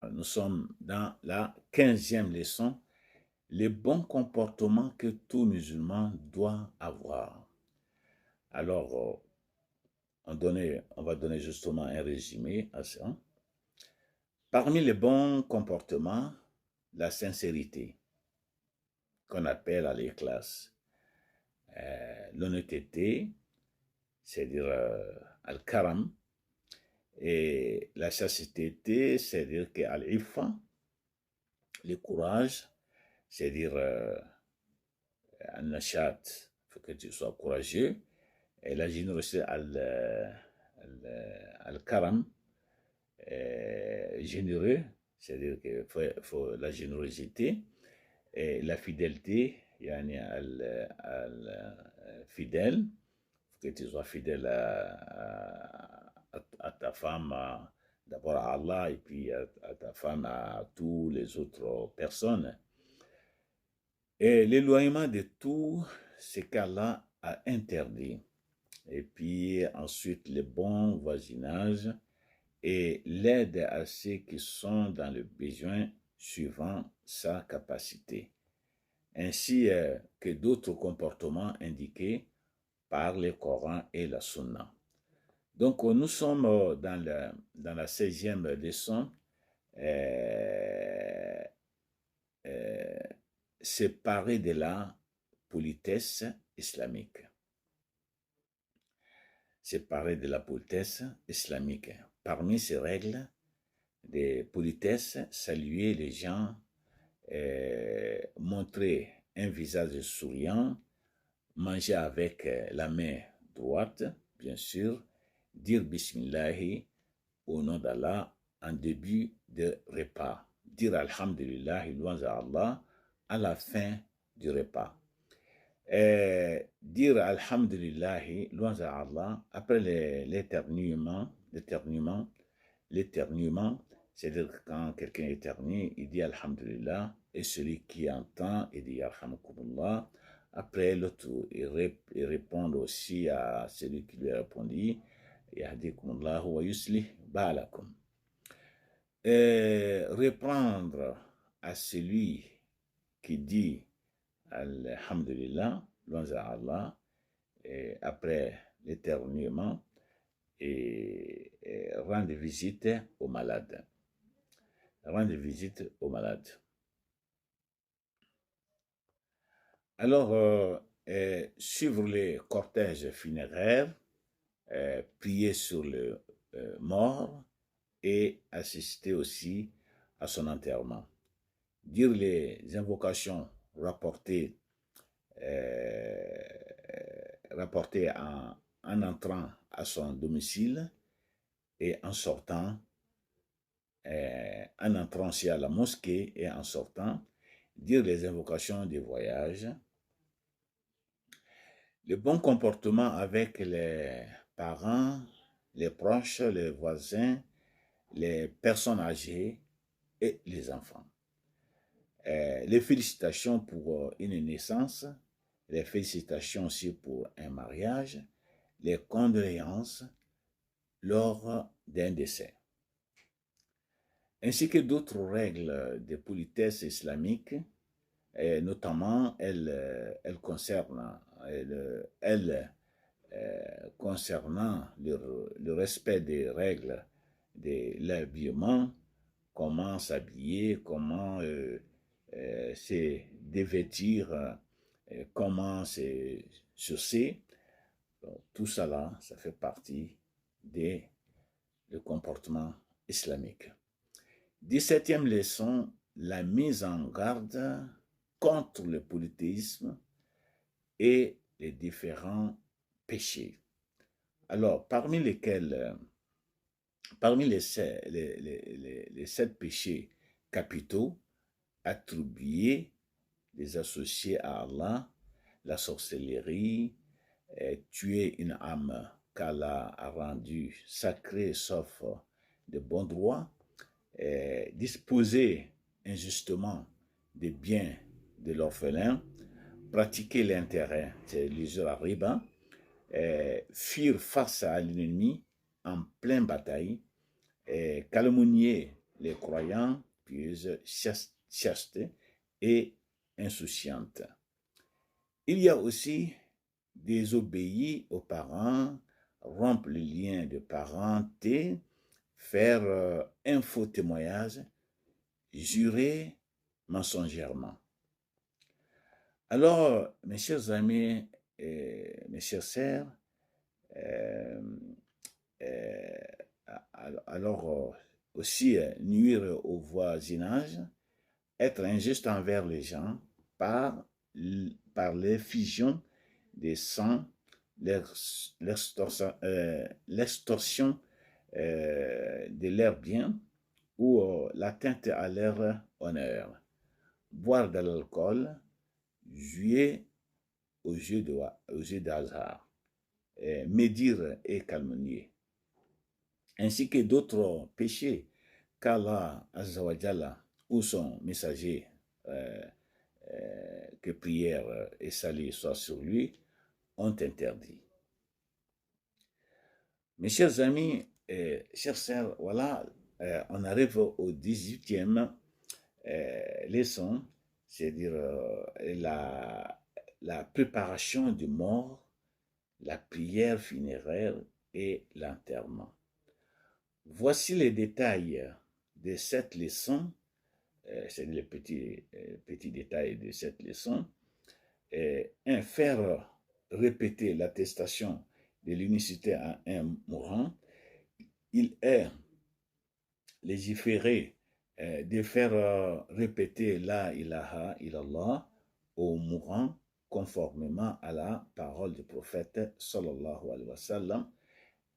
Nous sommes dans la 15e leçon, les bons comportements que tout musulman doit avoir. Alors, on va donner justement un résumé à ça. Parmi les bons comportements, la sincérité, qu'on appelle à l'ikhlas, l'honnêteté, c'est-à-dire al-karam, et la chasteté, c'est-à-dire que al-iffa, le courage, c'est-à-dire al-nashat, il faut que tu sois courageux, et la générosité al-karam, généreux, c'est-à-dire qu'il faut la générosité, et la fidélité, yani fidèle, que tu sois fidèle à ta femme, d'abord à Allah, et puis à ta femme, à toutes les autres personnes. Et l'éloignement de tout ce qu'Allah a interdit. Et puis ensuite, le bon voisinage et l'aide à ceux qui sont dans le besoin suivant sa capacité, ainsi que d'autres comportements indiqués par le Coran et la Sunna. Donc, nous sommes dans la 16e leçon, séparée de la politesse islamique. Séparée de la politesse islamique. Parmi ces règles de politesse, saluer les gens, montrer un visage souriant, manger avec la main droite, bien sûr, dire Bismillahi au nom d'Allah en début de repas, dire Alhamdulillah, louange à Allah à la fin du repas. Dire Alhamdulillah, louange à Allah après l'éternuement, c'est-à-dire quand quelqu'un éternue, il dit Alhamdulillah, et celui qui entend, il dit Yarhamukumullah. Après, l'autre, il répond aussi à celui qui lui a répondu, Yahdikumullah wa yuslih balakum. Répondre à celui qui dit Alhamdulillah, louange à Allah, et après l'éternuement, et rendre visite aux malades. Rendre visite aux malades. Alors, suivre les cortèges funéraires, prier sur le mort et assister aussi à son enterrement. Dire les invocations rapportées en entrant à son domicile et en sortant, en entrant aussi à la mosquée et en sortant, dire les invocations des voyages, le bon comportement avec les parents, les proches, les voisins, les personnes âgées et les enfants. Les félicitations pour une naissance, les félicitations aussi pour un mariage, les condoléances lors d'un décès. Ainsi que d'autres règles de politesse islamique, notamment elles concernant le respect des règles de l'habillement, comment s'habiller, comment se dévêtir, comment se chausser. Donc, tout cela, ça fait partie du comportement islamique. 17e leçon, la mise en garde contre le polythéisme et les différents péchés. Alors, parmi les 7 péchés capitaux attribués, les associés à Allah, la sorcellerie, tuer une âme qu'Allah a rendue sacrée sauf de bon droit, disposer injustement des biens de l'orphelin, pratiquer l'intérêt, c'est l'usure riba, fuir face à l'ennemi en pleine bataille, calomnier les croyants, pieuses, chastes et insouciantes. Il y a aussi désobéir aux parents, rompre le lien de parenté, faire un faux témoignage, jurer mensongèrement. Alors, mes chers amis et mes chères sœurs, euh, euh, alors aussi nuire au voisinage, être injuste envers les gens par l'effusion des sangs, l'extorsion de leurs biens ou l'atteinte à leur honneur, boire de l'alcool, jouer au jeu de hasard, médire et calomnier, ainsi que d'autres péchés qu'Allah Azzawajal ou son messager, que prière et salut soient sur lui, ont interdit. Mes chers amis, chers sœurs, voilà, on arrive au 18e leçon, c'est-à-dire la préparation du mort, la prière funéraire et l'enterrement. Voici les détails de cette leçon, c'est les petits détails de cette leçon. Faire répéter l'attestation de l'unicité à un mourant. Il est légiféré de faire répéter la ilaha illallah au mourant conformément à la parole du prophète sallallahu alayhi wa sallam,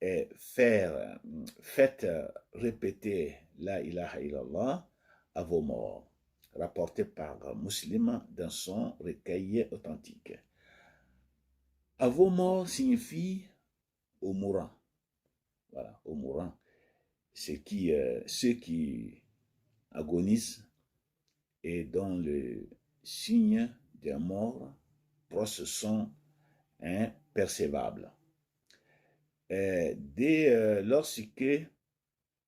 et faites répéter la ilaha illallah à vos morts, rapporté par Muslim dans son recueil authentique. À vos morts signifie aux mourants. Voilà, aux mourants. Ceux qui agonisent et dont le signe des morts proches sont impercevables. Dès lorsque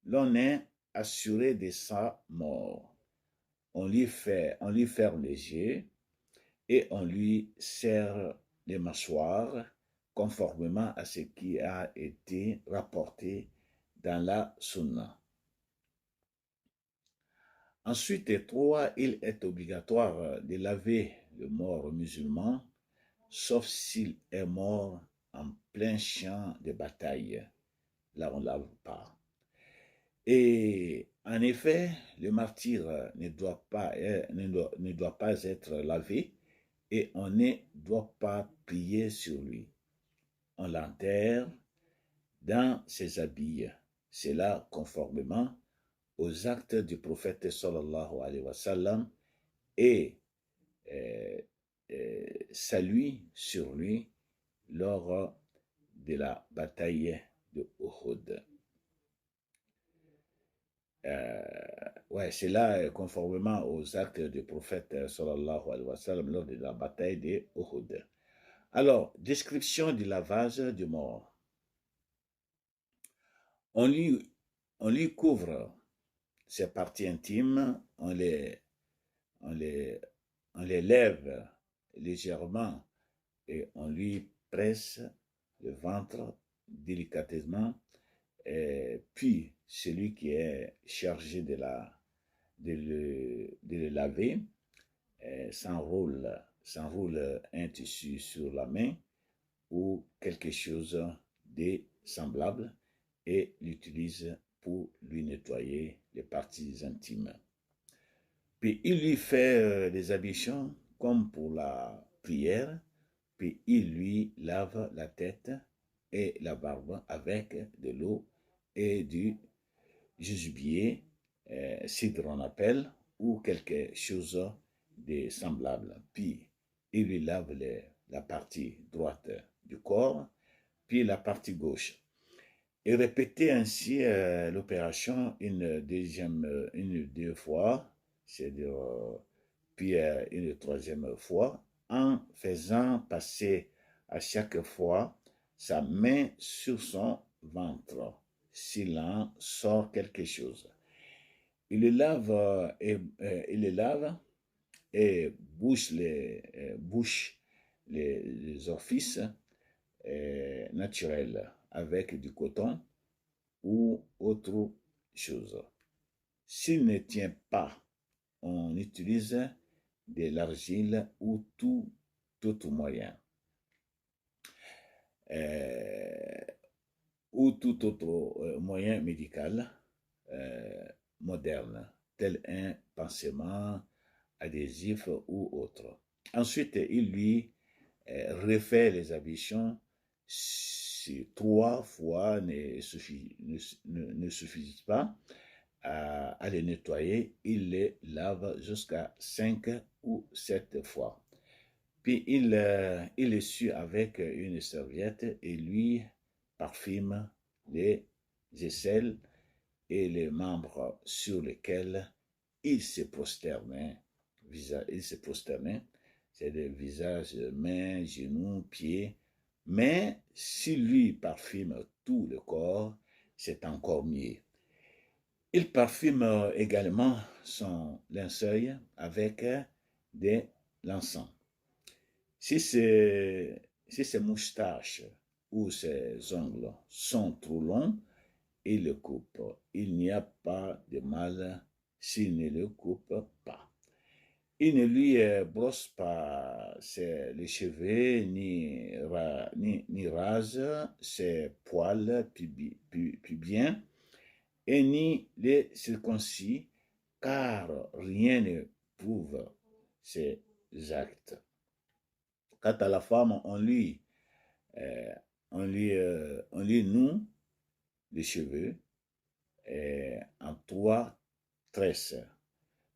l'on est assuré de sa mort, on lui ferme les yeux et on lui serre les mâchoires conformément à ce qui a été rapporté dans la Sunna. Ensuite, il est obligatoire de laver le mort musulman, sauf s'il est mort en plein champ de bataille. Là, on ne lave pas. Et en effet, le martyr ne doit pas être lavé et on ne doit pas prier sur lui. On l'enterre dans ses habits. C'est là conformément aux actes du prophète sallallahu alayhi wa sallam et salut sur lui lors de la bataille de Uhud. C'est là conformément aux actes du prophète sallallahu alayhi wa sallam lors de la bataille de Uhud. Alors, description du lavage du mort. On lui couvre ses parties intimes, on les lève légèrement et on lui presse le ventre délicatement, et puis celui qui est chargé de le laver s'enroule un tissu sur la main ou quelque chose de semblable et l'utilise pour lui nettoyer les parties intimes. Puis il lui fait des ablutions comme pour la prière, puis il lui lave la tête et la barbe avec de l'eau et du jujubier, cidre on appelle, ou quelque chose de semblable. Puis il lui lave la partie droite du corps, puis la partie gauche. Et répéter ainsi l'opération une deux fois, c'est-à-dire puis une troisième fois, en faisant passer à chaque fois sa main sur son ventre, s'il en sort quelque chose. Il les lave il les lave et bouche les orifices naturels avec du coton ou autre chose. S'il ne tient pas, on utilise de l'argile ou tout autre moyen. Euh, ou tout autre moyen médical euh, moderne, tel un pansement adhésif ou autre. Ensuite, il lui refait les ablutions si 3 fois ne suffisent pas à les nettoyer. Il les lave jusqu'à 5 ou 7 fois. Puis il essuie avec une serviette et lui parfume les aisselles et les membres sur lesquels il se prosterne. Il se prosterne, c'est le visage, mains, genoux, pieds. Mais s'il lui parfume tout le corps, c'est encore mieux. Il parfume également son linceul avec de l'encens. Si ses moustaches ou ses ongles sont trop longs, il le coupe. Il n'y a pas de mal s'il ne le coupe pas. Il ne lui brosse pas les cheveux, ni rase ses poils pubiens, et ni les circoncis, car rien ne prouve ces actes. Quant à la femme, euh, on lui noue les cheveux en 3 tresses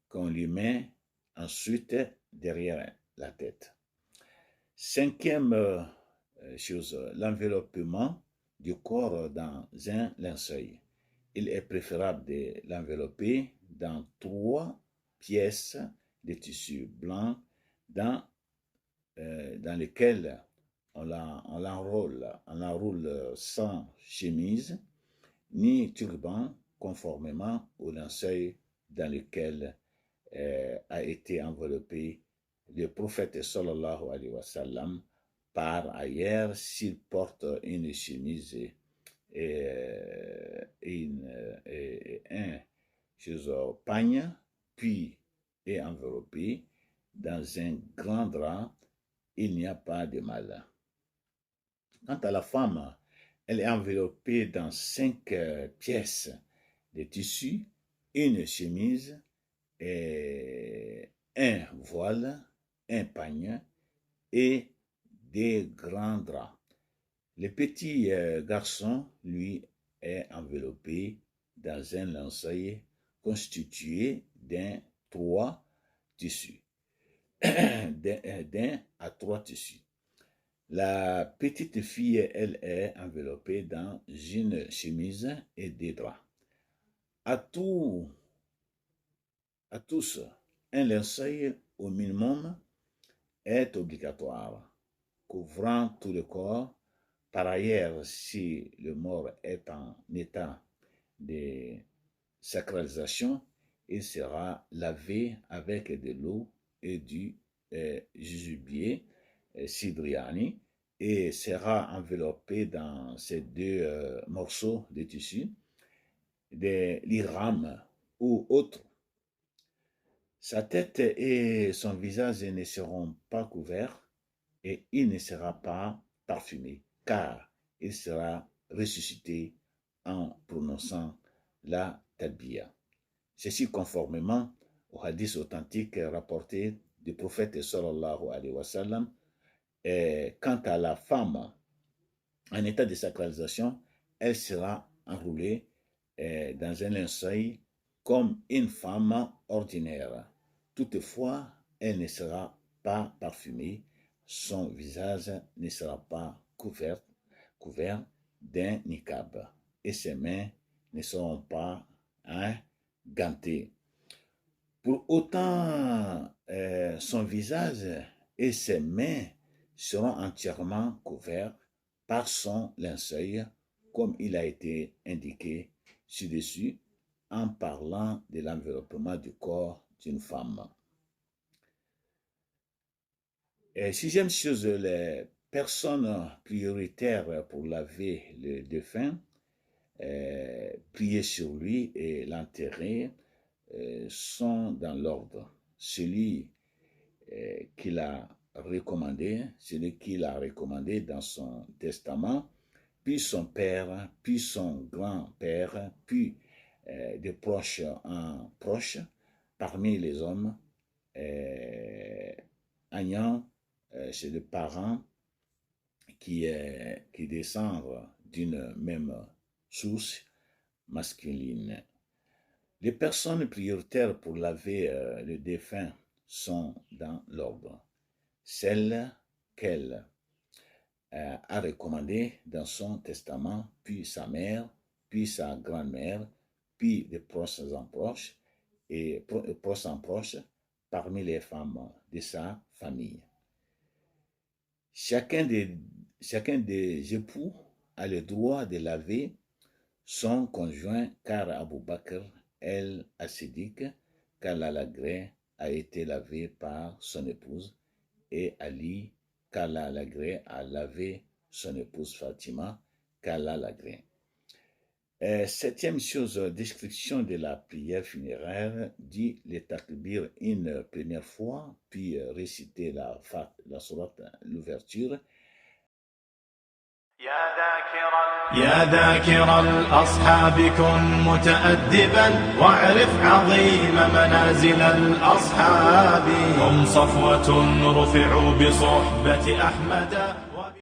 qu'on lui met ensuite derrière la tête. Cinquième chose, l'enveloppement du corps dans un linceul. Il est préférable de l'envelopper dans 3 pièces de tissu blanc dans lesquelles on l'enroule sans chemise ni turban, conformément au linceul dans lequel a été enveloppé le prophète sallallahu alayhi wa sallam. Par ailleurs, s'il porte une chemise et un pagne, puis est enveloppé dans un grand drap, il n'y a pas de mal. Quant à la femme, elle est enveloppée dans 5 pièces de tissu, une chemise, et un voile, un pagne et des grands draps. Le petit garçon, lui, est enveloppé dans un linceul constitué d'un 3 tissus, d'un à 3 tissus. La petite fille, elle, est enveloppée dans une chemise et des draps. À tous, un linceul au minimum est obligatoire, couvrant tout le corps. Par ailleurs, si le mort est en état de sacralisation, il sera lavé avec de l'eau et du jujubier, sidriani, et sera enveloppé dans ces 2 morceaux de tissu, de l'irham ou autre. Sa tête et son visage ne seront pas couverts et il ne sera pas parfumé, car il sera ressuscité en prononçant la talbiya. Ceci conformément au hadith authentique rapporté du prophète sallallahu alayhi wa sallam. Et quant à la femme en état de sacralisation, elle sera enroulée dans un linceul comme une femme ordinaire. Toutefois, elle ne sera pas parfumée, son visage ne sera pas couvert d'un niqab et ses mains ne seront pas gantées. Pour autant, son visage et ses mains seront entièrement couverts par son linceul, comme il a été indiqué ci-dessus, en parlant de l'enveloppement du corps d'une femme. Et sixième chose, les personnes prioritaires pour laver le défunt, prier sur lui et l'enterrer sont dans l'ordre. Celui qu'il a recommandé, celui qu'il a recommandé dans son testament, puis son père, puis son grand-père, puis de proche en proche, parmi les hommes, ayant chez les parents qui descendent d'une même source masculine. Les personnes prioritaires pour laver le défunt sont dans l'ordre. Celles qu'elle a recommandées dans son testament, puis sa mère, puis sa grand-mère, puis de proches en proches, et proches en proches, parmi les femmes de sa famille. Chacun des époux a le droit de laver son conjoint, car Abu Bakr el-Siddiq, qu'Allah l'agrée, a été lavé par son épouse, et Ali, qu'Allah l'agrée, a lavé son épouse Fatima, qu'Allah l'agrée. Septième chose, description de la prière funéraire, dit les takbir une première fois, puis réciter la sourate, l'ouverture. يا ذاكر الأصحاب كن متأدبا واعرف عظيم منازل الأصحاب هم صفوة رفعوا بصحبة أحمد